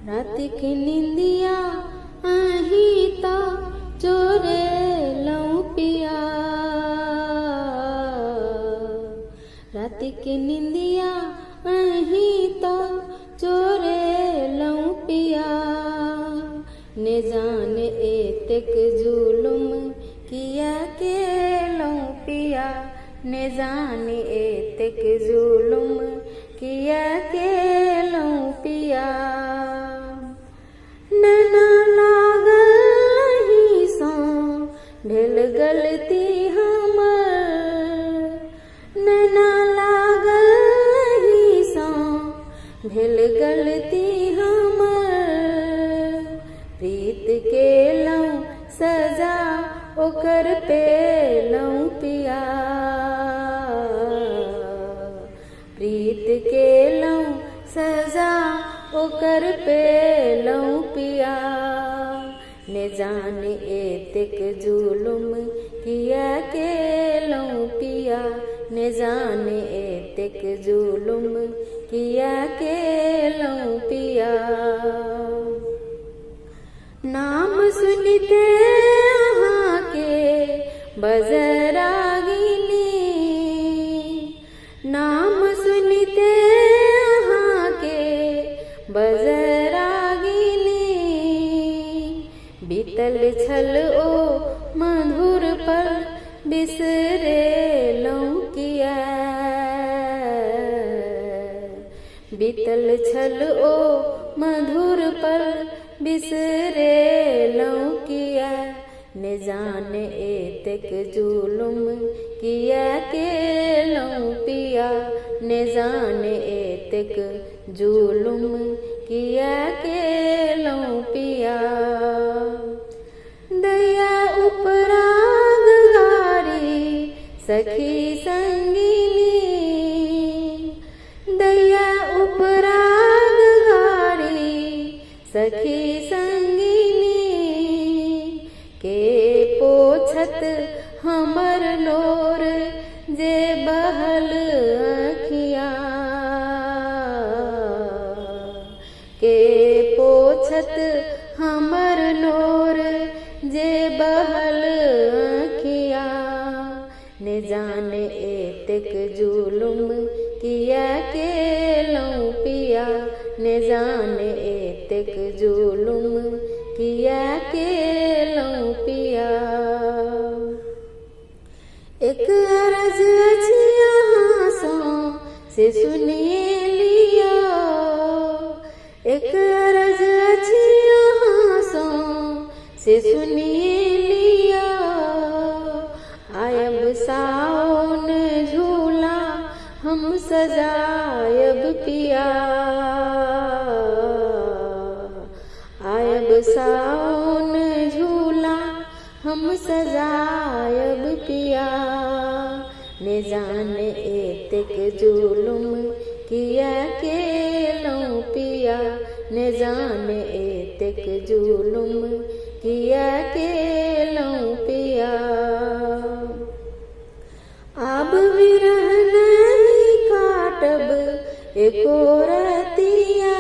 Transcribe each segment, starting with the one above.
रात की निंदिया आही तो चोरे लऊं पिया। रात की निंदिया आही तो चोरे लऊं पिया। ने जाने एतेक जुलुम किया के लऊं पिया। ने जाने एतेक जुलुम किया के लऊं पिया। नैना लागल नहीं सो ढेल गलती हमर। नैना लागल नहीं सो ढेल गलती हमर। प्रीत के लऊं सजा ओकर पे लऊं पिया। प्रीत के लऊं सजा ओकर पे लऊं पिया। ने जाने एतेक जुलुम किया के लऊं पिया। ने जाने एतेक जुलुम किया के लऊं पिया। नाम सुनते अहाँ के बजरागिनी। नाम सुनते अहाँ के बजरागिनी। बीतल छल ओ मधुर पल बिसरे लऊं किया। बीतल छल ओ मधुर पल बिसरे लऊं किया। ने जाने एतेक जुलुम किया के लऊं पिया। ने जाने एतेक जुलुम किया के लऊं पिया। दया उपराग गारी सखी संगिनी। दया उपराग गारी सखी संगिनी। के पोछत हमर लोर जे बहल अखिया। के पोछत हमर लोर जे बहल अखिया। ने जाने एतेक जुलुम किया के लऊं पिया। ने जाने एतेक जुलुम किया के लऊं पिया। एक अरज अछि यहाँ सो से सुनिए लिया। एक अरज अछि यहाँ सो से सुनिए लिया। आयब सावन झूला हम सजायब पिया। आयब सावन झूला हम सजायब पिया। ने जाने एतेक जुलुम किया के लऊं पिया। ने जाने एतेक जुलुम किया के लऊं पिया। अब विरह नहीं काटब एको रतिया।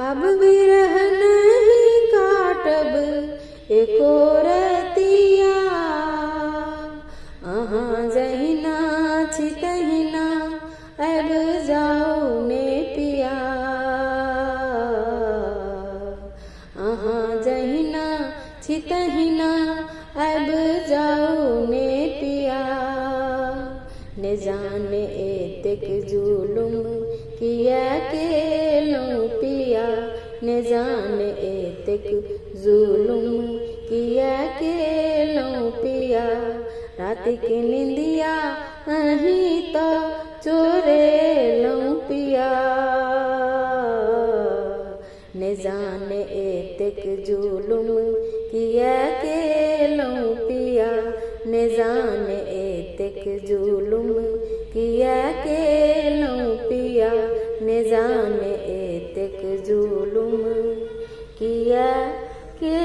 अब विरह नहीं काटब एको रतिया। अहाँ जहिना छी तहिना अब जाऊ ने पिया। अहाँ जहिना छी तहिना अब जाऊ ने पिया। ने जाने एतेक जुलुम किया के लऊं पिया। ने जाने एतेक जुलुम किया के लऊं पिया। रात की निंदिया अहीं तो चोरे लऊं पिया। ने जाने एतेक जुलुम किया के लऊं पिया। ने जाने एतेक जुलुम किया के लऊं पिया। ने जाने एतेक जुलुम किया के